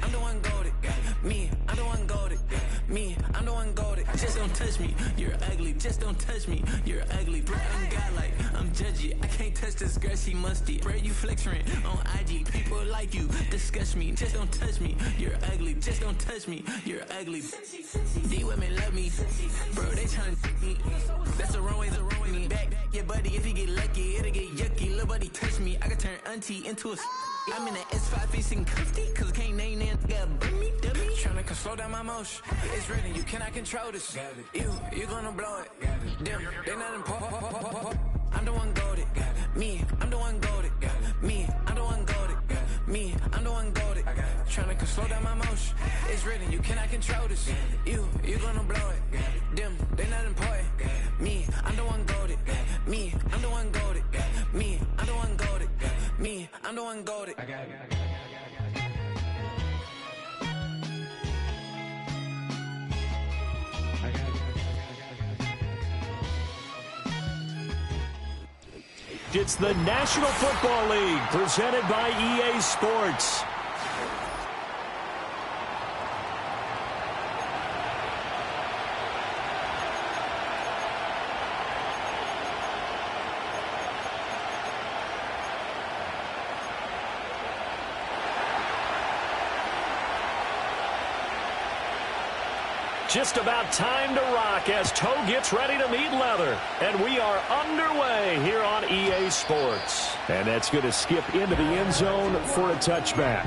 I'm the one goated. Me, I'm the one goated. Me, I'm the one goated. Just don't touch me, you're ugly. Just don't touch me, you're ugly. Bro, I'm godlike, I'm judgy. I can't touch this girl, she musty. Bro, you flexing on IG. People like you disgust me. Just don't touch me, you're ugly. Just don't touch me, you're ugly. These women love me, bro, they tryna me. That's the wrong way, the wrong way. Back your buddy, if he get lucky, it'll get yucky. Little buddy touch me, I can turn auntie into a I'm in the S5 facing comfy, cause I can't name that got dummy. Tryna slow down my motion. It's written, you cannot control this. You gonna blow it. Them, they not important. I'm the one goated. Me, I'm the one goated. Me, I'm the one goated. Me, I'm the one goated. Tryna slow down my motion. It's written, you cannot control this. You gonna blow it. Them, they not important. Me, I'm the one goated. Me, I'm the one goated. Me, I'm the one goated. Me, I'm the one goated. It's the National Football League presented by EA Sports. Just about time to rock as toe gets ready to meet leather. And we are underway here on EA Sports. And that's going to skip into the end zone for a touchback.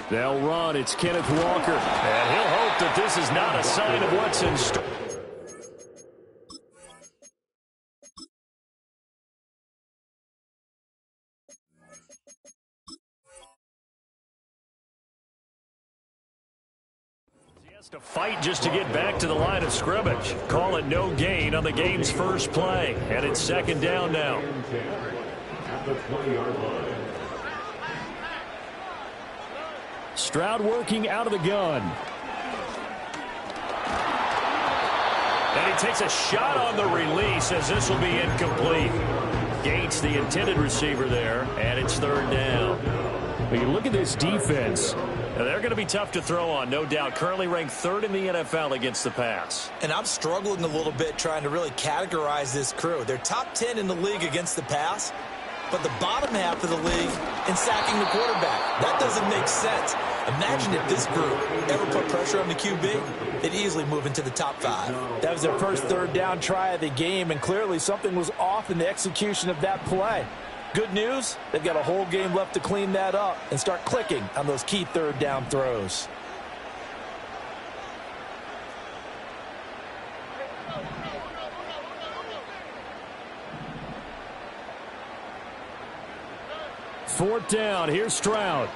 They'll run. It's Kenneth Walker. And he'll hope that this is not a sign of what's in store. He has to fight just to get back to the line of scrimmage. Call it no gain on the game's first play. And it's second down now. At the 20-yard line. Stroud working out of the gun. And he takes a shot on the release as this will be incomplete. Gates the intended receiver there, and it's third down. When you look at this defense, they're going to be tough to throw on, no doubt. Currently ranked third in the NFL against the pass. And I'm struggling a little bit trying to really categorize this crew. They're top 10 in the league against the pass, but the bottom half of the league in sacking the quarterback. That doesn't make sense. Imagine if this group ever put pressure on the QB, they'd easily move into the top 5. That was their first third down try of the game, and clearly something was off in the execution of that play. Good news, they've got a whole game left to clean that up and start clicking on those key third down throws. Fourth down, here's Stroud.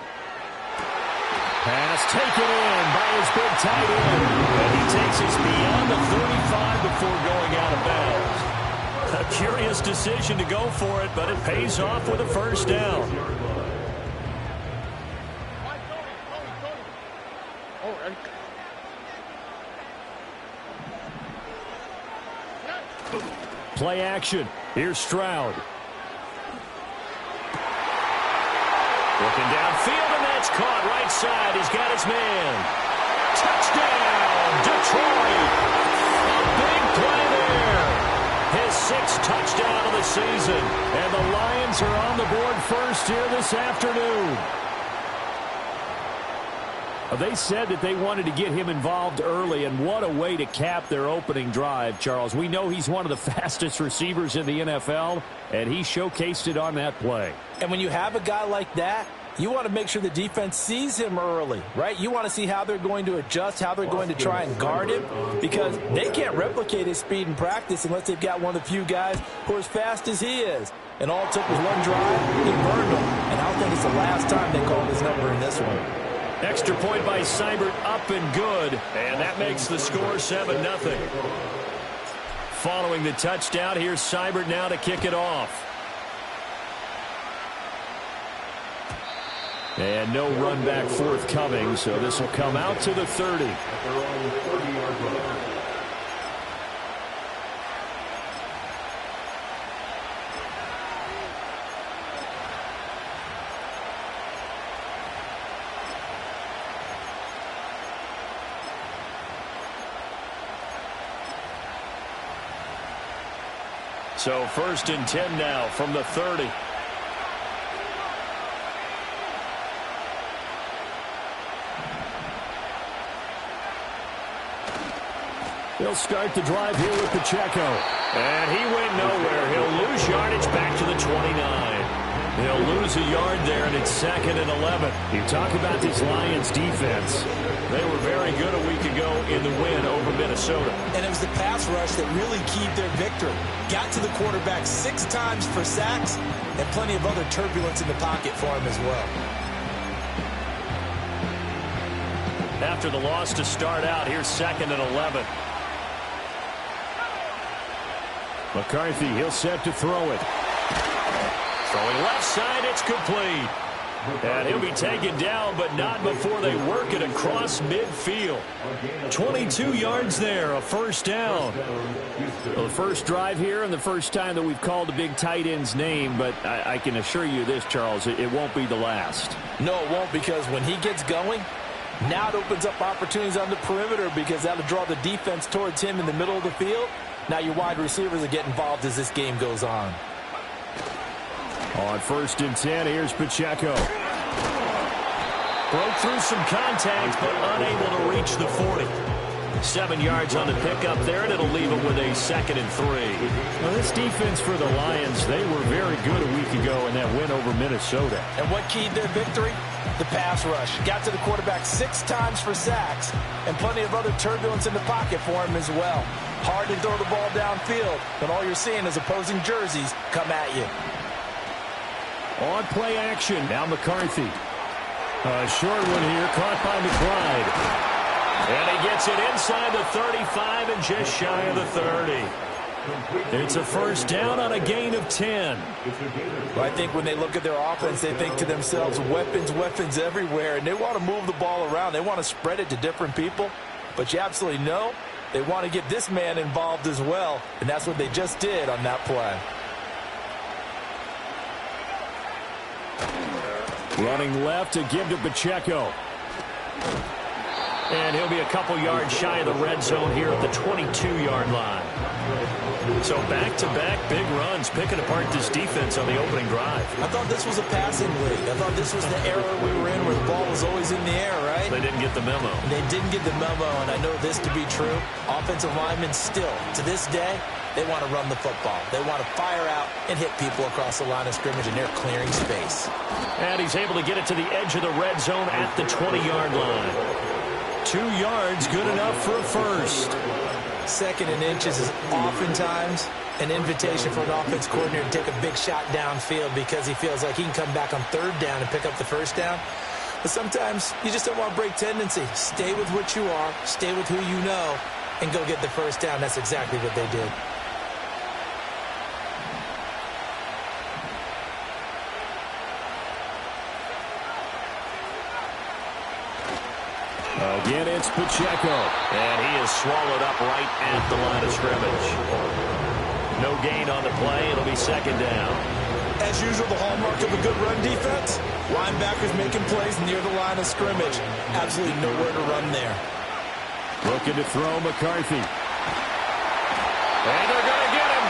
Pass taken in by his big tight end. And he takes us beyond the 35 before going out of bounds. A curious decision to go for it, but it pays off with a first down. Play action. Here's Stroud. Looking downfield, and that's caught right side. He's got his man. Touchdown, Detroit. A big play there. His sixth touchdown of the season. And the Lions are on the board first here this afternoon. They said that they wanted to get him involved early, and what a way to cap their opening drive, Charles. We know he's one of the fastest receivers in the NFL, and he showcased it on that play. And when you have a guy like that, you want to make sure the defense sees him early, right? You want to see how they're going to adjust, how they're going to try and guard him, because they can't replicate his speed in practice unless they've got one of the few guys who are as fast as he is. And all it took was one drive, he burned him. And I don't think it's the last time they called his number in this one. Extra point by Seibert, up and good. And that makes the score 7-0. following the touchdown. Here's Seibert now to kick it off. And no run back forthcoming, so this will come out to the 30. So 1st and 10 now from the 30. He'll start the drive here with Pacheco. And he went nowhere. He'll lose yardage back to the 29. He'll lose a yard there, and it's 2nd and 11. You talk about this Lions defense. They were very good a week ago in the win over Minnesota. And it was the pass rush that really keyed their victory. Got to the quarterback 6 times for sacks, and plenty of other turbulence in the pocket for him as well. After the loss to start out, here's 2nd and 11. McCarthy, he'll set to throw it. Throwing left side, it's complete. And he'll be taken down, but not before they work it across midfield. 22 yards there, a 1st down. Well, the first drive here and the first time that we've called a big tight end's name, but I can assure you this, Charles, it won't be the last. No, it won't, because when he gets going, now it opens up opportunities on the perimeter because that'll draw the defense towards him in the middle of the field. Now your wide receivers will get involved as this game goes on. On 1st and 10, here's Pacheco. Broke through some contact, but unable to reach the 40. 7 yards on the pickup there, and it'll leave it with a 2nd and 3. Well, this defense for the Lions, they were very good a week ago in that win over Minnesota. And what keyed their victory? The pass rush. Got to the quarterback 6 times for sacks, and plenty of other turbulence in the pocket for him as well. Hard to throw the ball downfield, but all you're seeing is opposing jerseys come at you. On play action, now McCarthy. A short one here, caught by McBride. And he gets it inside the 35 and just shy of the 30. It's a 1st down on a gain of 10. Well, I think when they look at their offense, they think to themselves, weapons, weapons everywhere, and they want to move the ball around. They want to spread it to different people, but you absolutely know they want to get this man involved as well, and that's what they just did on that play. Running left to give to Pacheco. And he'll be a couple yards shy of the red zone here at the 22-yard line. So back-to-back big runs, picking apart this defense on the opening drive. I thought this was a passing league. I thought this was the era we were in where the ball was always in the air, right? They didn't get the memo. They didn't get the memo, and I know this to be true. Offensive linemen still, to this day, they want to run the football. They want to fire out and hit people across the line of scrimmage, and they're clearing space. And he's able to get it to the edge of the red zone at the 20-yard line. 2 yards, good enough for a 1st. 2nd and inches is oftentimes an invitation for an offense coordinator to take a big shot downfield because he feels like he can come back on 3rd down and pick up the 1st down. But sometimes you just don't want to break tendency. Stay with what you are, stay with who you know, and go get the 1st down. That's exactly what they did. Again, it's Pacheco. And he is swallowed up right at the line of scrimmage. No gain on the play. It'll be 2nd down. As usual, the hallmark of a good run defense, linebackers making plays near the line of scrimmage. Absolutely nowhere to run there. Looking to throw McCarthy. And they're going to get him.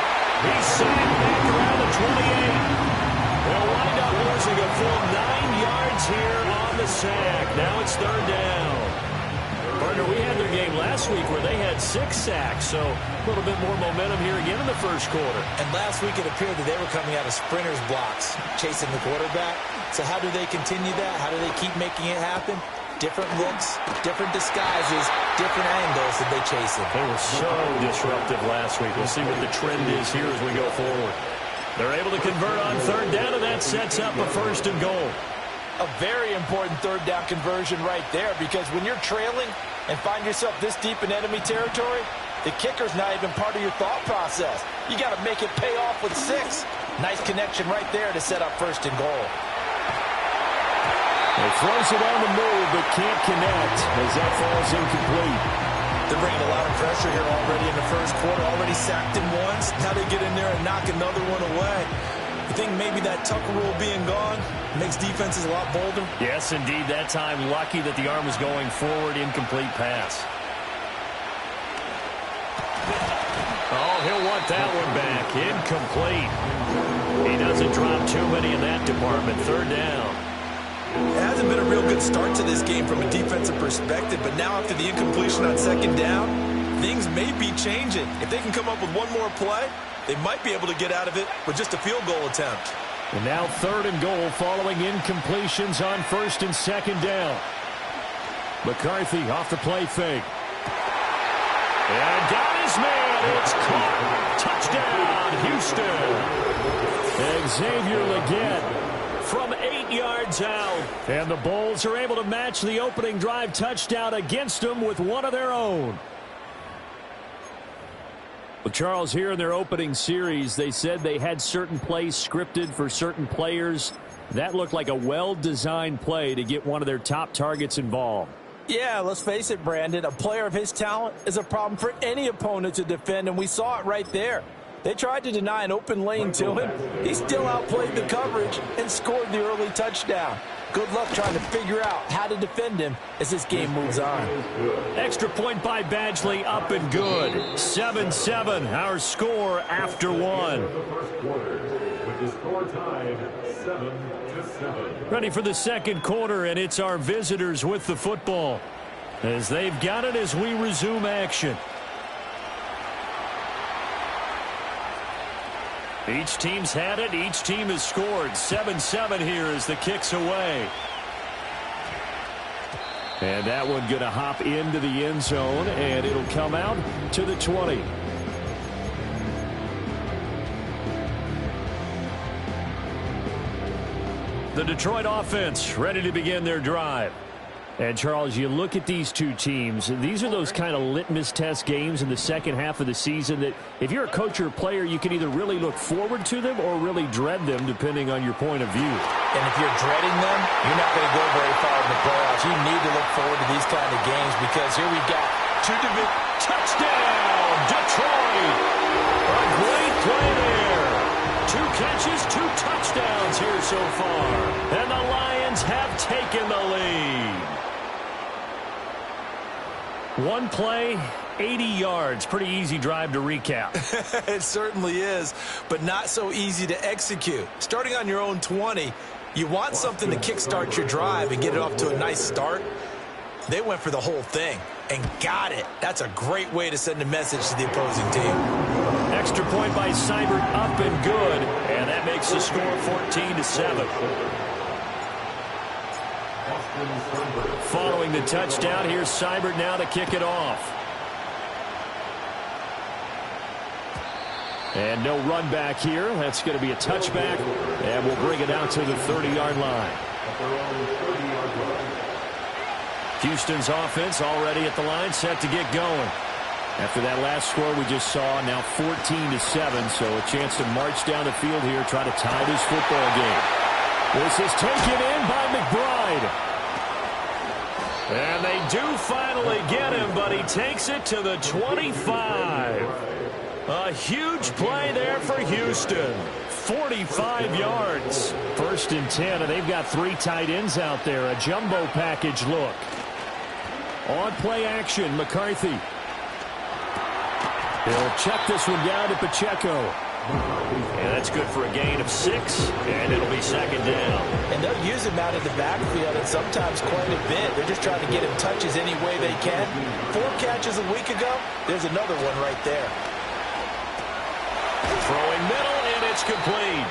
He's sacked back around the 28. They'll wind up losing a full 9 yards here on the sack. Now it's 3rd down. Partner, we had their game last week where they had 6 sacks, so a little bit more momentum here again in the 1st quarter. And last week it appeared that they were coming out of sprinters blocks, chasing the quarterback. So how do they continue that? How do they keep making it happen? Different looks, different disguises, different angles that they chase it. They were so disruptive last week. We'll see what the trend is here as we go forward. They're able to convert on 3rd down, and that sets up a 1st and goal. A very important 3rd down conversion right there, because when you're trailing and find yourself this deep in enemy territory, The kicker's not even part of your thought process. You got to make it pay off with 6. Nice connection right there to set up first and goal. He throws it on the move, but can't connect as that falls incomplete. They're bringing a lot of pressure here already in the first quarter. Already sacked him once. Now they get in there and knock another one away. You think maybe that Tucker rule being gone makes defenses a lot bolder? Yes, indeed. That time, lucky that the arm was going forward. Incomplete pass. Oh, he'll want that one back. Incomplete. He doesn't drop too many in that department. Third down. It hasn't been a real good start to this game from a defensive perspective, but now after the incompletion on second down, things may be changing. If they can come up with one more play, they might be able to get out of it with just a field goal attempt. And now third and goal following incompletions on first and second down. McCarthy off the play fake. And got his man. It's caught. Touchdown, Houston. Xavier Legette from 8 yards out. And the Bulls are able to match the opening drive touchdown against them with one of their own. Well, Charles, here in their opening series, they said they had certain plays scripted for certain players. That looked like a well-designed play to get one of their top targets involved. Yeah, let's face it, Brandon. A player of his talent is a problem for any opponent to defend, and we saw it right there. They tried to deny an open lane to him. He still outplayed the coverage and scored the early touchdown. Good luck trying to figure out how to defend him as this game moves on. Extra point by Badgley, up and good. 7-7, our score after one. Ready for the second quarter, and it's our visitors with the football as they've got it as we resume action. Each team's had it. Each team has scored. 7-7 here as the kick's away. And that one going to hop into the end zone, and it'll come out to the 20. The Detroit offense ready to begin their drive. And, Charles, you look at these two teams, and these are those kind of litmus test games in the second half of the season that if you're a coach or a player, you can either really look forward to them or really dread them, depending on your point of view. And if you're dreading them, you're not going to go very far in the playoffs. You need to look forward to these kind of games because here we got two division. Touchdown, Detroit! A great play there. 2 catches, 2 touchdowns here so far. And the Lions have taken the lead. One play, 80 yards. Pretty easy drive to recap. It certainly is, but not so easy to execute. Starting on your own 20, you want something to kickstart your drive and get it off to a nice start. They went for the whole thing and got it. That's a great way to send a message to the opposing team. Extra point by Seibert, up and good. And that makes the score 14-7. Following the touchdown, here's Seibert now to kick it off. And no run back here. That's going to be a touchback. And we'll bring it out to the 30-yard line. Houston's offense already at the line, set to get going. After that last score we just saw, now 14-7, so a chance to march down the field here, try to tie this football game. This is taken in by McBride. And they do finally get him, but he takes it to the 25. A huge play there for Houston. 45 yards. 1st and 10, and they've got 3 tight ends out there. A jumbo package look. On play action, McCarthy. He'll check this one down to Pacheco. And that's good for a gain of 6, and it'll be 2nd down. And they'll use him out of the backfield and sometimes quite a bit. They're just trying to get him touches any way they can. 4 catches a week ago. There's another one right there. Throwing middle, and it's complete.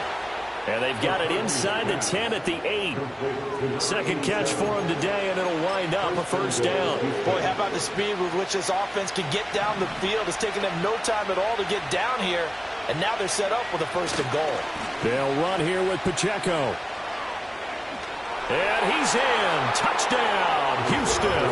And they've got it inside the 10 at the 8. Second catch for him today, and it'll wind up a 1st down. Boy, how about the speed with which this offense can get down the field? It's taken them no time at all to get down here, and now they're set up with a 1st and goal. They'll run here with Pacheco. And he's in. Touchdown, Houston.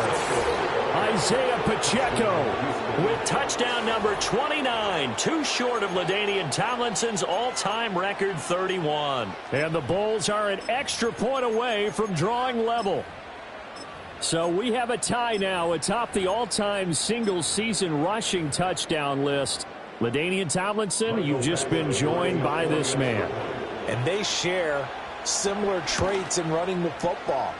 Isaiah Pacheco with touchdown number 29, too short of LaDainian Tomlinson's all-time record 31. And the Bulls are an extra point away from drawing level. So we have a tie now atop the all-time single-season rushing touchdown list. LaDainian Tomlinson, you've just been joined by this man. And they share similar traits in running the football.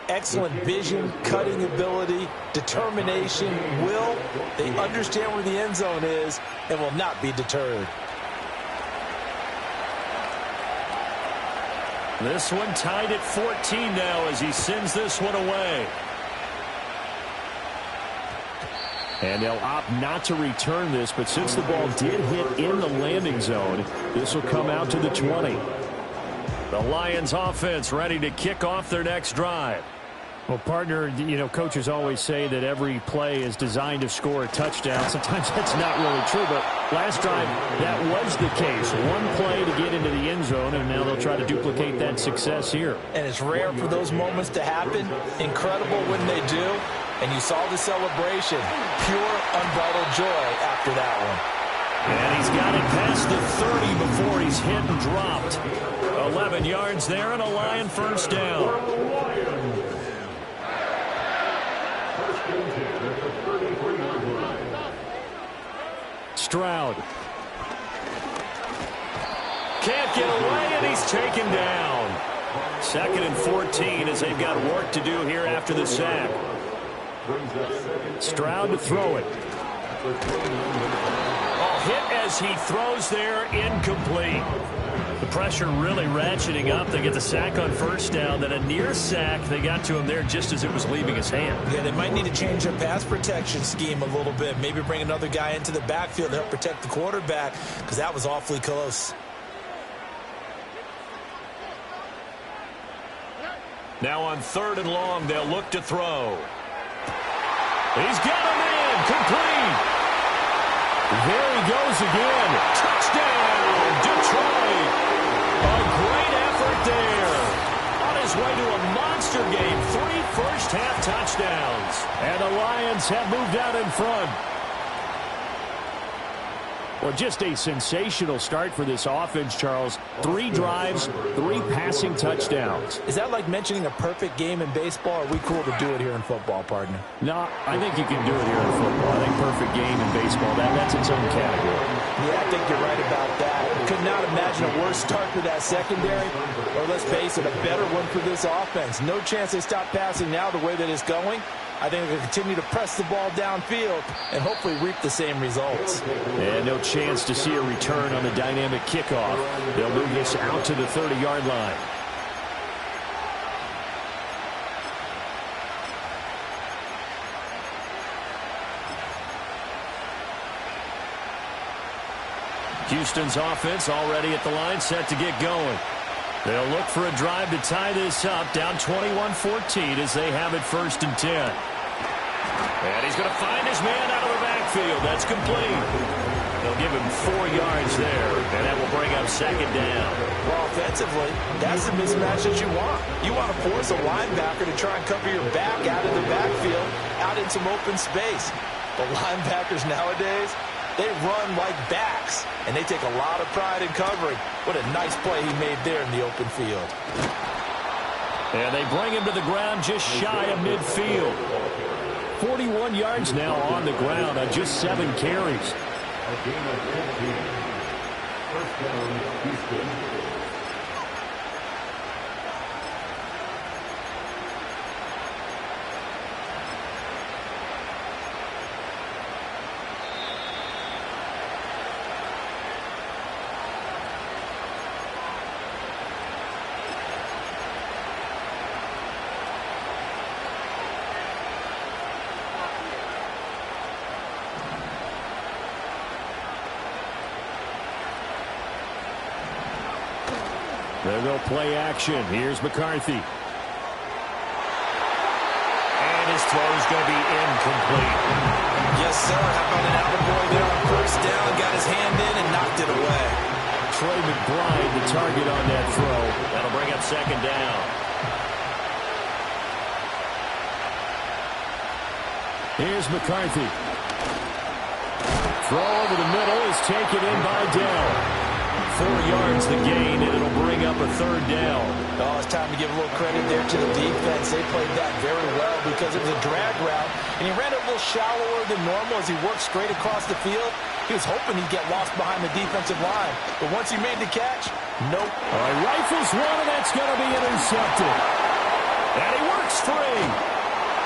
Excellent vision, cutting ability, determination, will. They understand where the end zone is and will not be deterred. This one tied at 14 now as he sends this one away. And they'll opt not to return this, but since the ball did hit in the landing zone, this will come out to the 20. The Lions offense ready to kick off their next drive. Well, partner, you know, coaches always say that every play is designed to score a touchdown. Sometimes that's not really true, but last drive, that was the case. One play to get into the end zone, and now they'll try to duplicate that success here. And it's rare for those moments to happen. Incredible when they do. And you saw the celebration. Pure, unbridled joy after that one. And he's got it past the 30 before he's hit and dropped. 11 yards there and a Lion first down. Stroud. Can't get away, and he's taken down. 2nd and 14 as they've got work to do here after the sack. Stroud to throw it. Hit as he throws there, incomplete. The pressure really ratcheting up. They get the sack on first down, then a near sack. They got to him there just as it was leaving his hand. Yeah, they might need to change their pass protection scheme a little bit. Maybe bring another guy into the backfield to help protect the quarterback, because that was awfully close. Now on 3rd and long, they'll look to throw. He's got him in, complete. There he goes again. Touchdown, Detroit. A great effort there. On his way to a monster game, 3 first-half touchdowns. And the Lions have moved out in front. Well, just a sensational start for this offense, Charles. 3 drives, 3 passing touchdowns. Is that like mentioning a perfect game in baseball, or are we cool to do it here in football, partner? No, I think you can do it here in football. I think perfect game in baseball, that's its own category. Yeah, I think you're right about that. Could not imagine a worse start for that secondary, or let's face it, a better one for this offense. No chance they stop passing now the way that it's going. I think they'll continue to press the ball downfield and hopefully reap the same results. And no chance to see a return on the dynamic kickoff. They'll move this out to the 30-yard line. Houston's offense already at the line, set to get going. They'll look for a drive to tie this up, down 21-14 as they have it 1st and 10. And he's going to find his man out of the backfield. That's complete. They'll give him 4 yards there, and that will bring up 2nd down. Well, offensively, that's the mismatch that you want. You want to force a linebacker to try and cover your back out of the backfield, out in some open space. But linebackers nowadays, they run like backs, and they take a lot of pride in covering. What a nice play he made there in the open field. And they bring him to the ground just shy of midfield. 41 yards now on the ground on just 7 carries. There go play action. Here's McCarthy. And his throw is going to be incomplete. Yes, sir. How about an attaboy there on 1st down? Got his hand in and knocked it away. Trey McBride, the target on that throw. That'll bring up 2nd down. Here's McCarthy. Throw over the middle is taken in by Dell. 4 yards the gain, and it'll bring up a third down. Oh, it's time to give a little credit there to the defense. They played that very well because it was a drag route, and he ran it a little shallower than normal as he worked straight across the field. He was hoping he'd get lost behind the defensive line, but once he made the catch, nope. All right, rifles one, and that's going to be intercepted. And he works free.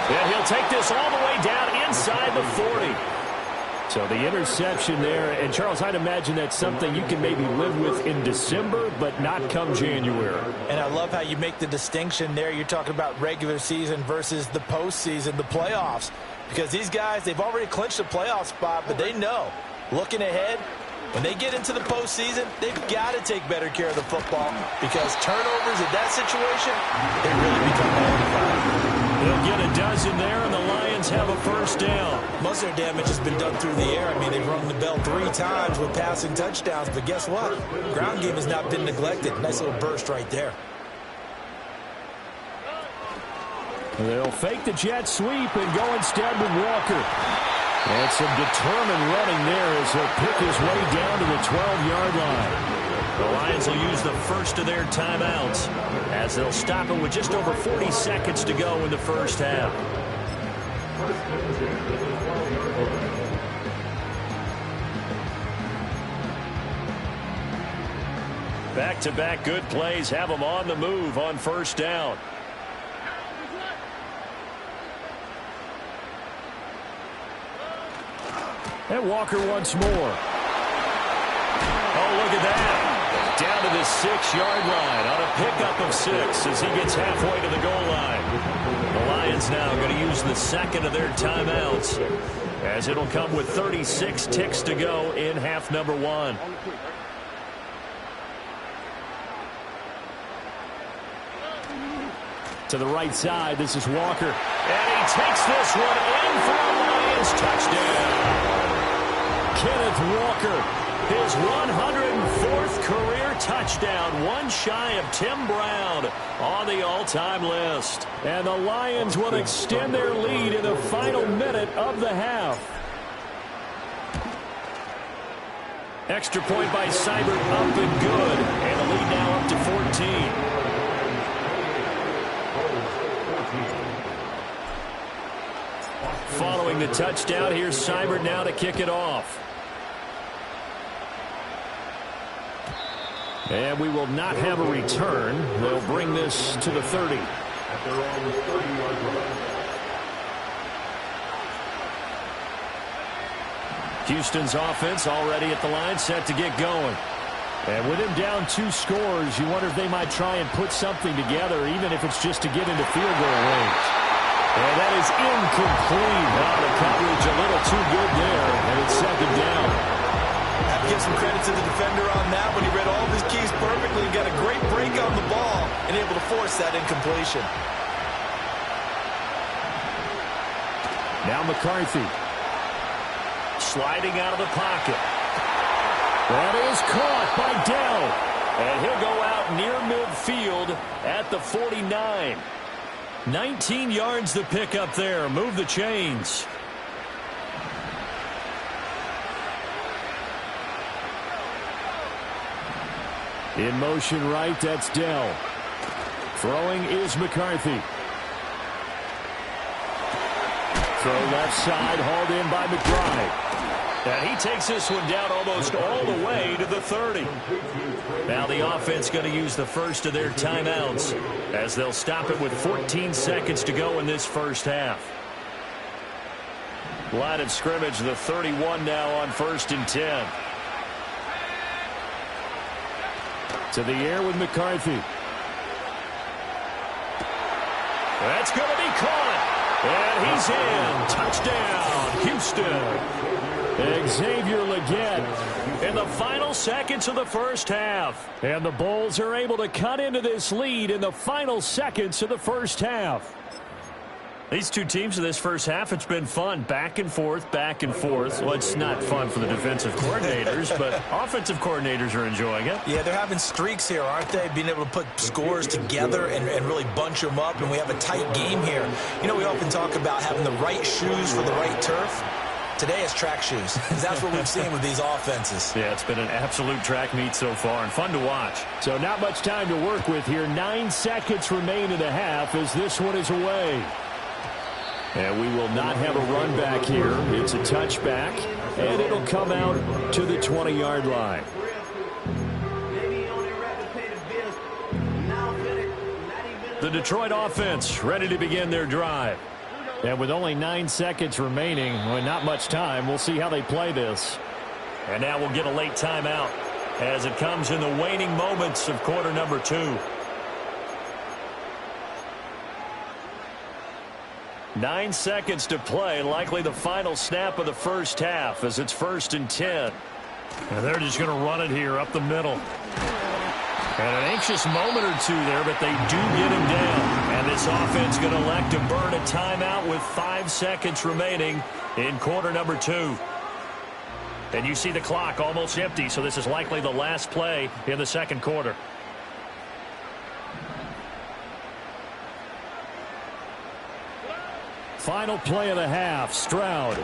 And he'll take this all the way down inside the 40. So the interception there, and Charles, I'd imagine that's something you can maybe live with in December, but not come January. And I love how you make the distinction there. You're talking about regular season versus the postseason, the playoffs. Because these guys, they've already clinched a playoff spot, but they know, looking ahead, when they get into the postseason, they've got to take better care of the football because turnovers in that situation, they really become magnified. They'll get a dozen there, and the Lions have a first down. Most of their damage has been done through the air. I mean, they've rung the bell 3 times with passing touchdowns, but guess what? Ground game has not been neglected. Nice little burst right there. They'll fake the jet sweep and go instead with Walker. And some determined running there as he'll pick his way down to the 12-yard line. The Lions will use the first of their timeouts as they'll stop him with just over 40 seconds to go in the first half. Back-to-back good plays have them on the move on first down. And Walker once more. Oh, look at that. Down to the 6-yard line on a pickup of 6 as he gets halfway to the goal line. The Lions now going to use the second of their timeouts as it'll come with 36 ticks to go in half number 1. To the right side, this is Walker. And he takes this one in for a Lions touchdown. Kenneth Walker, his 104th career touchdown, one shy of Tim Brown on the all-time list. And the Lions will extend their lead in the final minute of the half. Extra point by Seibert up and good. And the lead now up to 14. Following the touchdown, here's Seibert now to kick it off. And we will not have a return. They'll bring this to the 30. Houston's offense already at the line, set to get going. And with him down 2 scores, you wonder if they might try and put something together, even if it's just to get into field goal range. And that is incomplete. The coverage a little too good there, and it's second down. I have to give some credit to the defender on that when he read all of his keys perfectly and got a great break on the ball and able to force that incompletion. Now McCarthy. Sliding out of the pocket. That is caught by Dell. And he'll go out near midfield at the 49. 19 yards the pickup there. Move the chains. In motion right, that's Dell. Throwing is McCarthy. Throw left side, hauled in by McBride. And he takes this one down almost all the way to the 30. Now the offense going to use the first of their timeouts as they'll stop it with 14 seconds to go in this first half. Line of scrimmage, the 31 now on 1st and 10. To the air with McCarthy. That's going to be caught. And he's in. Touchdown, Houston. Xavier Legette in the final seconds of the first half. And the Bulls are able to cut into this lead in the final seconds of the first half. These two teams in this first half, it's been fun. Back and forth, back and forth. Well, it's not fun for the defensive coordinators, but offensive coordinators are enjoying it. Yeah, they're having streaks here, aren't they? Being able to put scores together and really bunch them up, and we have a tight game here. You know, we often talk about having the right shoes for the right turf. Today it's track shoes, because that's what we've seen with these offenses. Yeah, it's been an absolute track meet so far, and fun to watch. So not much time to work with here. 9 seconds remain in the half as this one is away. And we will not have a run back here. It's a touchback, and it'll come out to the 20-yard line. The Detroit offense ready to begin their drive. And with only 9 seconds remaining, well, not much time, we'll see how they play this. And now we'll get a late timeout as it comes in the waning moments of quarter number 2. 9 seconds to play, likely the final snap of the first half as it's 1st and 10. And they're just going to run it here up the middle. And an anxious moment or two there, but they do get him down. And this offense going to elect to burn a timeout with 5 seconds remaining in quarter number 2. And you see the clock almost empty, so this is likely the last play in the second quarter. Final play of the half, Stroud.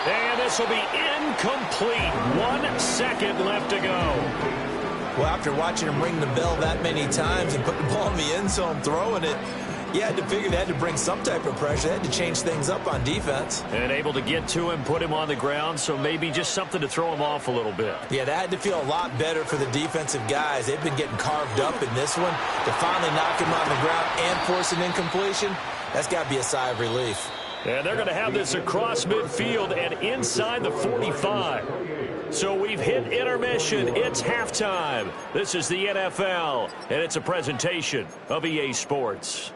And this will be incomplete. 1 second left to go. Well, after watching him ring the bell that many times and put the ball in the end zone, throwing it, you had to figure they had to bring some type of pressure. They had to change things up on defense. And able to get to him, put him on the ground, so maybe just something to throw him off a little bit. Yeah, that had to feel a lot better for the defensive guys. They've been getting carved up in this one. To finally knock him on the ground and force an incompletion, that's got to be a sigh of relief. And they're going to have this across midfield and inside the 45. So we've hit intermission. It's halftime. This is the NFL, and it's a presentation of EA Sports.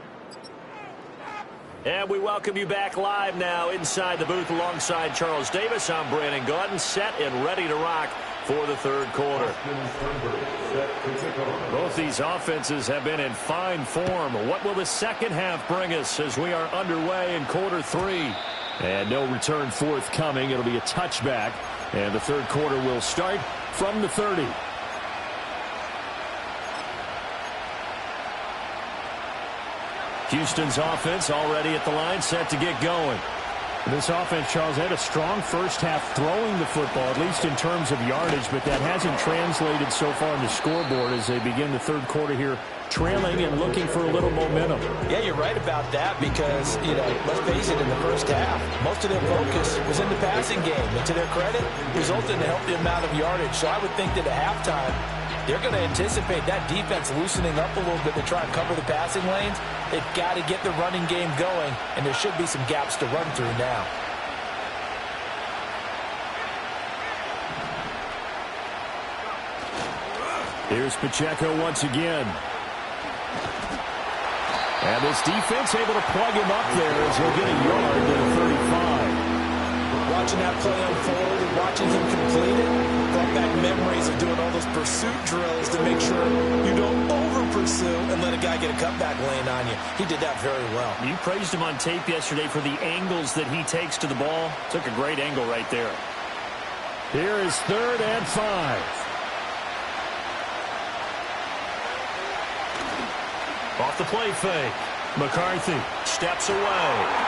And we welcome you back live now inside the booth alongside Charles Davis. I'm Brandon Gaudin, set and ready to rock for the third quarter. Both these offenses have been in fine form. What will the second half bring us as we are underway in quarter 3? And no return forthcoming. It'll be a touchback. And the third quarter will start from the 30. Houston's offense already at the line, set to get going. This offense, Charles, had a strong first half throwing the football, at least in terms of yardage, but that hasn't translated so far in the scoreboard as they begin the third quarter here, trailing and looking for a little momentum. Yeah, you're right about that because, you know, let's face it, in the first half, most of their focus was in the passing game. And to their credit, resulted in a healthy amount of yardage. So I would think that at halftime, they're going to anticipate that defense loosening up a little bit to try and cover the passing lanes. They've got to get the running game going, and there should be some gaps to run through now. Here's Pacheco once again. And this defense able to plug him up there as he'll get a yard to the 35. Watching that play unfold and watching him complete it brought back memories of doing all those pursuit drills to make sure you don't over-pursue and let a guy get a cutback lane on you. He did that very well. You praised him on tape yesterday for the angles that he takes to the ball. Took a great angle right there. Here is 3rd and 5. Off the play fake. McCarthy steps away.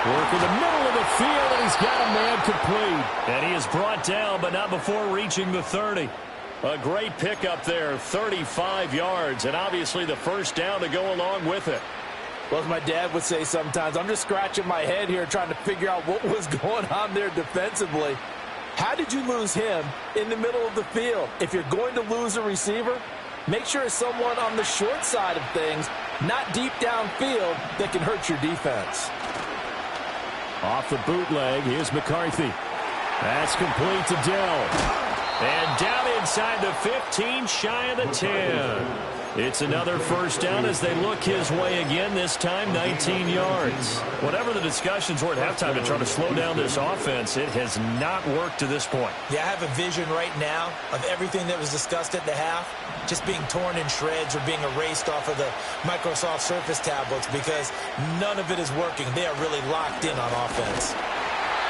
Work in the middle of the field, and he's got a man complete. And he is brought down, but not before reaching the 30. A great pickup there, 35 yards, and obviously the first down to go along with it. Well, as my dad would say sometimes, I'm just scratching my head here trying to figure out what was going on there defensively. How did you lose him in the middle of the field? If you're going to lose a receiver, make sure it's someone on the short side of things, not deep downfield, that can hurt your defense. Off the bootleg, here's McCarthy. That's complete to Dell. And down inside the 15, shy of the 10. It's another first down as they look his way again, this time 19 yards. Whatever the discussions were at halftime to try to slow down this offense, it has not worked to this point. Yeah, I have a vision right now of everything that was discussed at the half just being torn in shreds or being erased off of the Microsoft Surface tablets because none of it is working. They are really locked in on offense.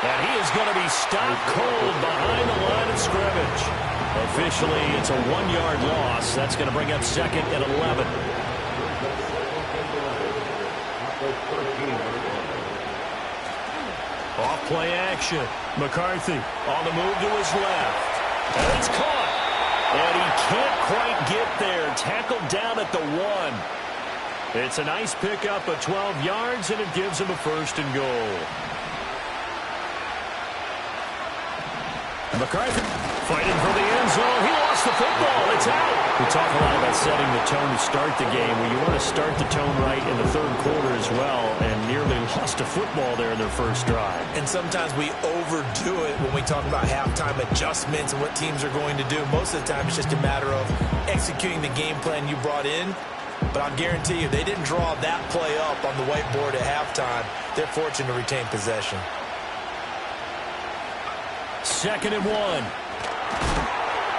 And he is going to be stopped cold behind the line of scrimmage. Officially, it's a 1-yard loss. That's going to bring up second and 11. Off play action. McCarthy on the move to his left. And it's caught. And he can't quite get there. Tackled down at the 1. It's a nice pickup of 12 yards, and it gives him a first and goal. McCarthy fighting for the end zone. He lost the football. It's out. We talk a lot about setting the tone to start the game. Well, you want to start the tone right in the third quarter as well, and nearly lost a football there in their first drive. And sometimes we overdo it when we talk about halftime adjustments and what teams are going to do. Most of the time, it's just a matter of executing the game plan you brought in. But I'll guarantee you, they didn't draw that play up on the whiteboard at halftime. They're fortunate to retain possession. Second and 1.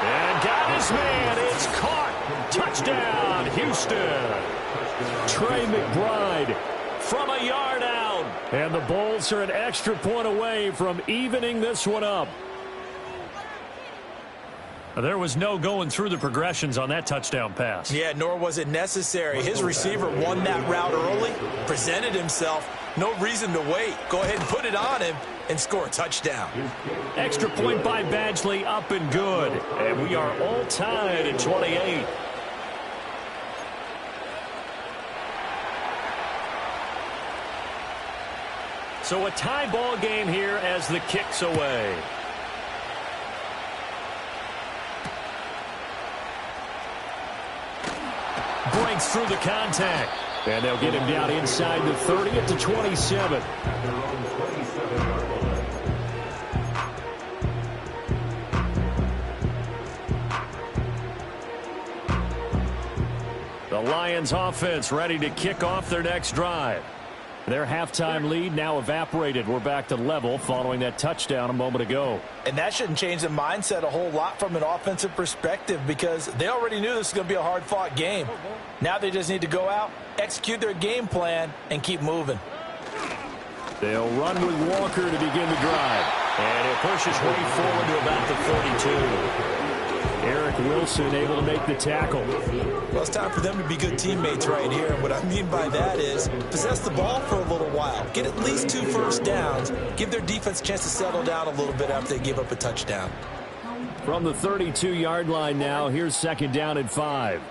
And got his man. It's caught. Touchdown, Houston. Trey McBride from a yard out. And the Bulls are an extra point away from evening this one up. There was no going through the progressions on that touchdown pass. Yeah, nor was it necessary. His receiver won that route early, presented himself. No reason to wait. Go ahead and put it on him and score a touchdown. Extra point by Badgley, up and good. And we are all tied at 28. So a tie ball game here as the kick's away. Breaks through the contact. And they'll get him down inside the 30 at the 27. The Lions offense ready to kick off their next drive. Their halftime lead now evaporated. We're back to level following that touchdown a moment ago. And that shouldn't change the mindset a whole lot from an offensive perspective because they already knew this was going to be a hard-fought game. Now they just need to go out, execute their game plan, and keep moving. They'll run with Walker to begin the drive. And he'll push his way forward to about the 42. Eric Wilson able to make the tackle. Well, it's time for them to be good teammates right here. And what I mean by that is possess the ball for a little while. Get at least 2 first downs. Give their defense a chance to settle down a little bit after they give up a touchdown. From the 32-yard line now, here's second down and 5.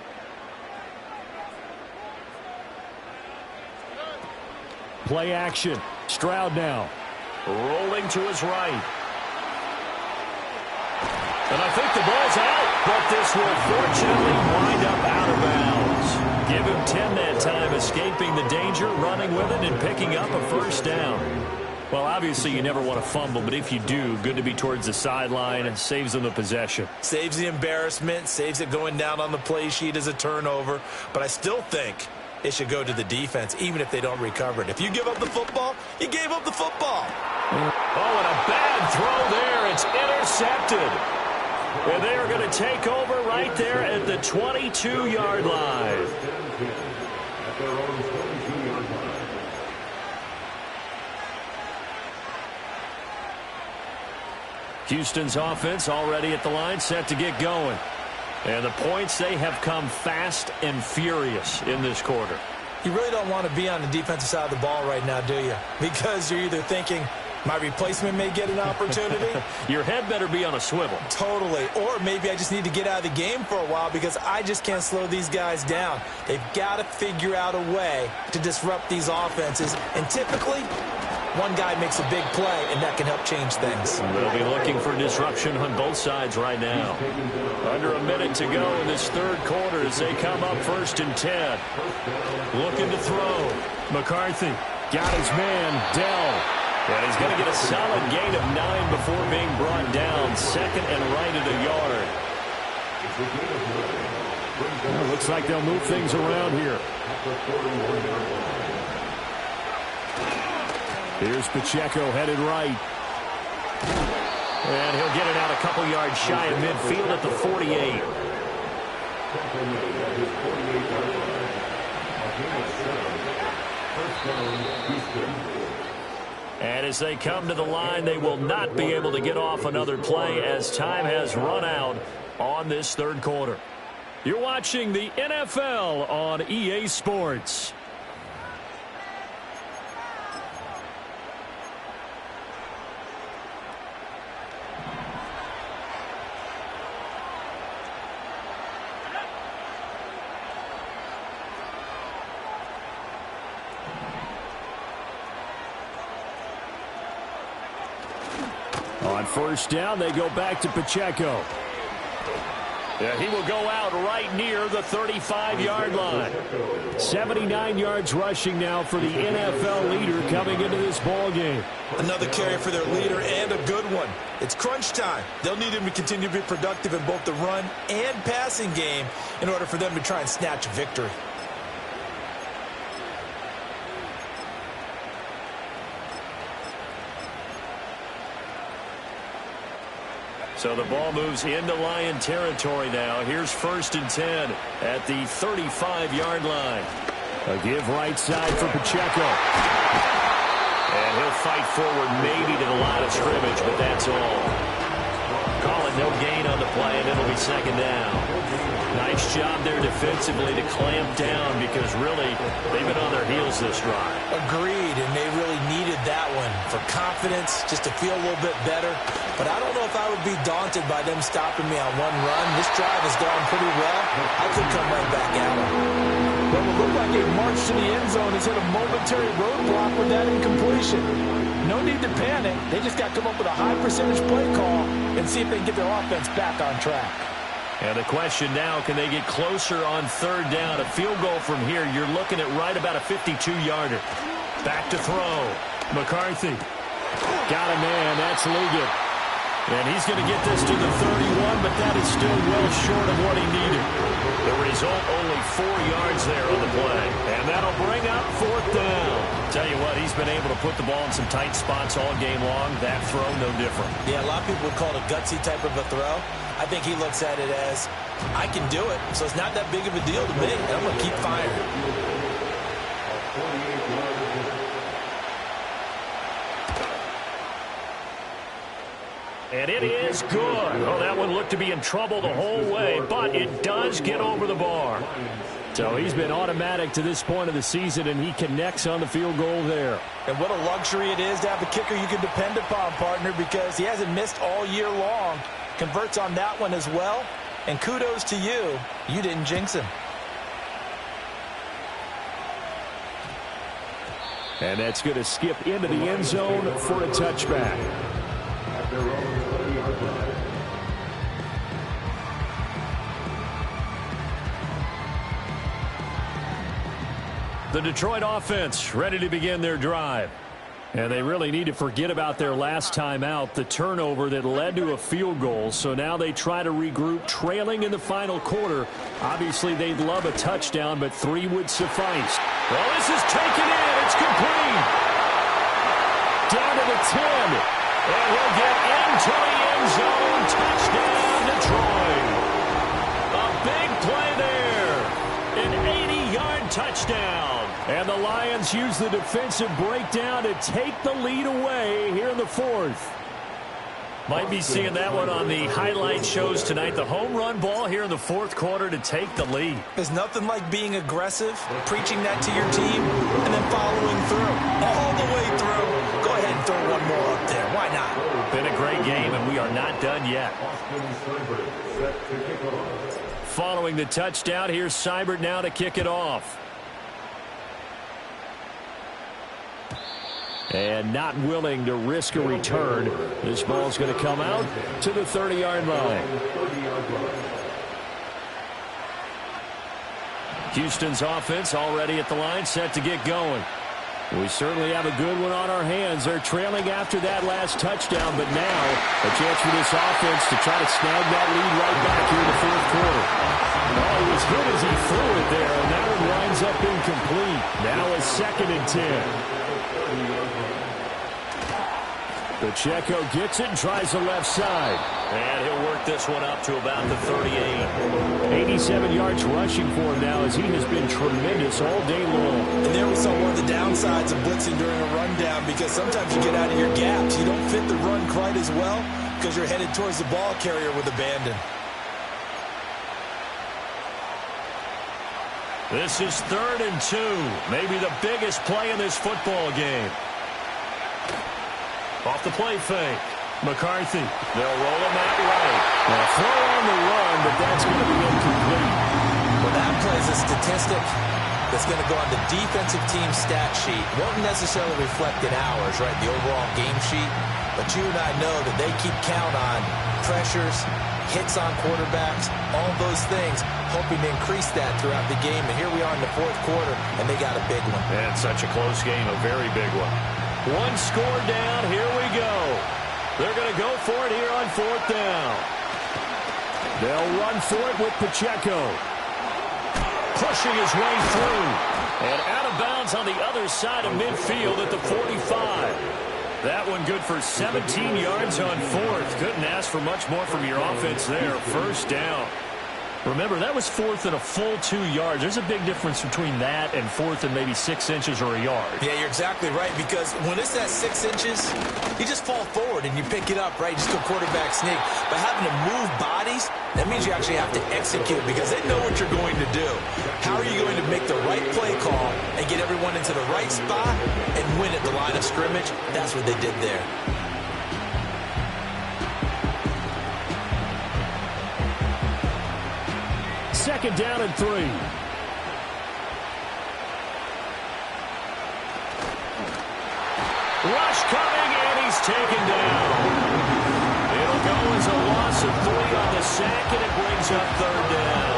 Play action. Stroud now. Rolling to his right. And I think the ball's out, but this will fortunately wind up out of bounds. Give him 10 that time, escaping the danger, running with it, and picking up a first down. Well, obviously you never want to fumble, but if you do, good to be towards the sideline and saves them the possession. Saves the embarrassment, saves it going down on the play sheet as a turnover, but I still think it should go to the defense, even if they don't recover it. If you give up the football, you gave up the football. Oh, and a bad throw there. It's intercepted. And they are going to take over right there at the 22-yard line. Houston's offense already at the line, set to get going. And the points, they have come fast and furious in this quarter. You really don't want to be on the defensive side of the ball right now, do you? Because you're either thinking, my replacement may get an opportunity. Your head better be on a swivel. Totally. Or maybe I just need to get out of the game for a while because I just can't slow these guys down. They've got to figure out a way to disrupt these offenses. And typically, one guy makes a big play, and that can help change things. We'll be looking for disruption on both sides right now. Under a minute to go in this third quarter as they come up 1st and 10. Looking to throw. McCarthy got his man, Dell. And he's going to get a solid gain of 9 before being brought down. Second and right at a yard. Well, looks like they'll move things around here. Here's Pacheco headed right. And he'll get it out a couple yards shy of midfield at the 48. And as they come to the line, they will not be able to get off another play as time has run out on this third quarter. You're watching the NFL on EA Sports. On first down, they go back to Pacheco. Yeah, he will go out right near the 35-yard line. 79 yards rushing now for the NFL leader coming into this ball game. Another carry for their leader and a good one. It's crunch time. They'll need him to continue to be productive in both the run and passing game in order for them to try and snatch a victory. So the ball moves into Lion territory now. Here's 1st and 10 at the 35-yard line. A give right side for Pacheco. And he'll fight forward maybe to the line of scrimmage, but that's all. Call it no gain on the play, and it'll be 2nd down. Nice job there defensively to clamp down because really they've been on their heels this drive. Agreed, and they really needed that one for confidence, just to feel a little bit better. But I don't know if I would be daunted by them stopping me on one run. This drive has gone pretty well. I could come right back at them. Well, it looked like a march to the end zone has hit a momentary roadblock with that incompletion. No need to panic. They just got to come up with a high percentage play call and see if they can get their offense back on track. And the question now, can they get closer on 3rd down? A field goal from here, you're looking at right about a 52-yarder. Back to throw. McCarthy. Got a man. That's Liggett. And he's going to get this to the 31, but that is still well short of what he needed. The result, only 4 yards there on the play. And that'll bring up 4th down. Tell you what, he's been able to put the ball in some tight spots all game long. That throw, no different. Yeah, a lot of people would call it a gutsy type of a throw. I think he looks at it as, I can do it, so it's not that big of a deal to me, and I'm going to keep firing. And it is good. Oh, that one looked to be in trouble the whole way, but it does get over the bar. So he's been automatic to this point of the season, and he connects on the field goal there. And what a luxury it is to have a kicker you can depend upon, partner, because he hasn't missed all year long. Converts on that one as well. And kudos to you. You didn't jinx him. And that's going to skip into the end zone for a touchback. The Detroit offense ready to begin their drive. And they really need to forget about their last time out, the turnover that led to a field goal. So now they try to regroup, trailing in the final quarter. Obviously, they'd love a touchdown, but 3 would suffice. Well, this is taken in. It's complete. Down to the 10. And he'll get into the end zone. Touchdown, Detroit. A big play there. An 80-yard touchdown. And the Lions use the defensive breakdown to take the lead away here in the 4th. Might be seeing that one on the highlight shows tonight. The home run ball here in the 4th quarter to take the lead. There's nothing like being aggressive, preaching that to your team, and then following through. All the way through. Go ahead and throw one more up there. Why not? Been a great game, and we are not done yet. Following the touchdown, here's Seibert now to kick it off. And not willing to risk a return. This ball's going to come out to the 30-yard line. Houston's offense already at the line, set to get going. We certainly have a good one on our hands. They're trailing after that last touchdown, but now a chance for this offense to try to snag that lead right back here in the 4th quarter. Oh, he was hit threw it there, and that one winds up incomplete. Now a 2nd and 10. Pacheco gets it and tries the left side. And he'll work this one up to about the 38. 87 yards rushing for him now as he has been tremendous all day long. And there we saw one of the downsides of blitzing during a rundown, because sometimes you get out of your gaps. You don't fit the run quite as well because you're headed towards the ball carrier with abandon. This is 3rd and 2. Maybe the biggest play in this football game. Off the play fake. McCarthy. They'll roll him out right. Now throw on the run, but that's going to be incomplete. Well, that play is a statistic that's going to go on the defensive team stat sheet. Won't necessarily reflect in ours, right, the overall game sheet. But you and I know that they keep count on pressures, hits on quarterbacks, all those things, hoping to increase that throughout the game. And here we are in the 4th quarter, and they got a big one. And such a close game, a very big one. One score down, here we go. They're going to go for it here on 4th down. They'll run for it with Pacheco. Pushing his way through. And out of bounds on the other side of midfield at the 45. That one good for 17 yards on 4th. Couldn't ask for much more from your offense there. 1st down. Remember, that was 4th and a full 2 yards. There's a big difference between that and 4th and maybe 6 inches or a yard. Yeah, you're exactly right, because when it's at 6 inches, you just fall forward and you pick it up, right? Just go quarterback sneak. But having to move bodies, that means you actually have to execute, because they know what you're going to do. How are you going to make the right play call and get everyone into the right spot and win at the line of scrimmage? That's what they did there. Second down and 3. Rush coming, and he's taken down. It'll go as a loss of 3 on the sack, and it brings up 3rd down.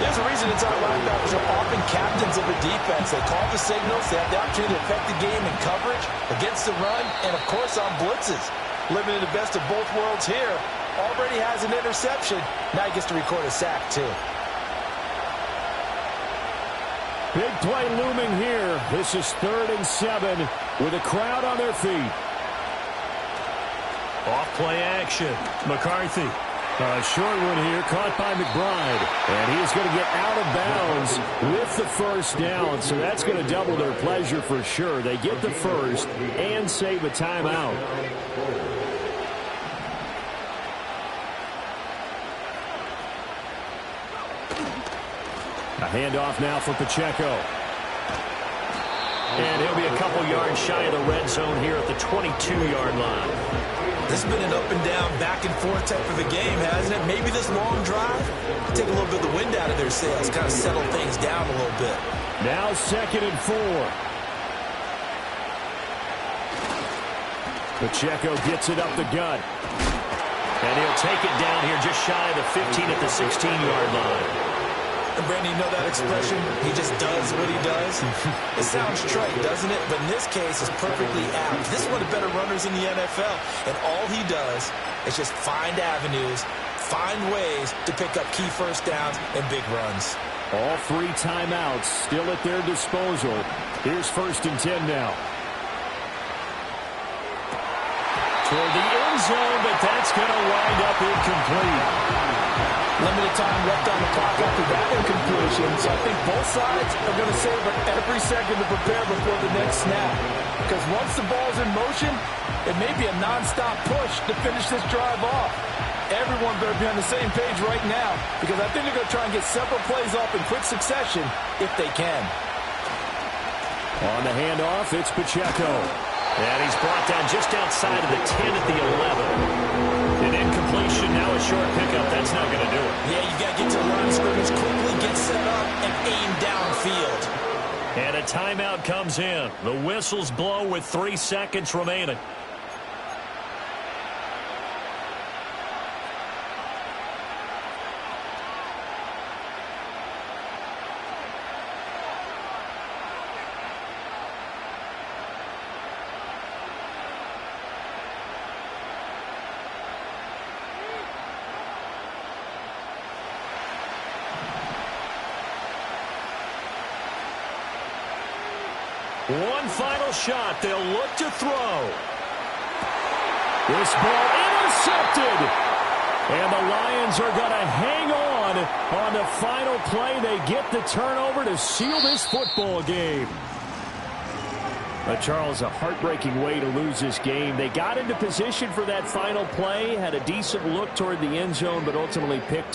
There's a reason inside linebackers are often captains of a defense. They call the signals. They have the opportunity to affect the game in coverage, against the run, and, of course, on blitzes. Living in the best of both worlds here. Already has an interception. Now he gets to record a sack, too. Big play looming here. This is 3rd and 7 with a crowd on their feet. Off play action. McCarthy. A short one here, caught by McBride. And he is going to get out of bounds with the 1st down. So that's going to double their pleasure for sure. They get the 1st and save a timeout. A handoff now for Pacheco. And he'll be a couple yards shy of the red zone here at the 22-yard line. This has been an up and down, back and forth type of a game, hasn't it? Maybe this long drive take a little bit of the wind out of their sails, kind of settle things down a little bit. Now 2nd and 4. Pacheco gets it up the gut. And he'll take it down here just shy of the 15 at the 16-yard line. And Brandon, you know that expression? He just does what he does. It sounds trite, doesn't it? But in this case, it's perfectly apt. This is one of the better runners in the NFL. And all he does is just find avenues, find ways to pick up key 1st downs and big runs. All 3 timeouts still at their disposal. Here's 1st and 10 now. Toward the end zone, but that's going to wind up incomplete. Limited time left on the clock after that incompletion, so I think both sides are going to savor every second to prepare before the next snap. Because once the ball's in motion, it may be a nonstop push to finish this drive off. Everyone better be on the same page right now, because I think they're going to try and get several plays off in quick succession if they can. On the handoff, it's Pacheco. And he's brought down just outside of the 10 at the 11. An incompletion, now a short pickup. That's not going to do it. Yeah, you got to get to the line of scrimmage quickly, get set up, and aim downfield. And a timeout comes in. The whistles blow with 3 seconds remaining. One final shot. They'll look to throw. This ball intercepted. And the Lions are going to hang on the final play. They get the turnover to seal this football game. But Charles, a heartbreaking way to lose this game. They got into position for that final play, had a decent look toward the end zone, but ultimately picked off.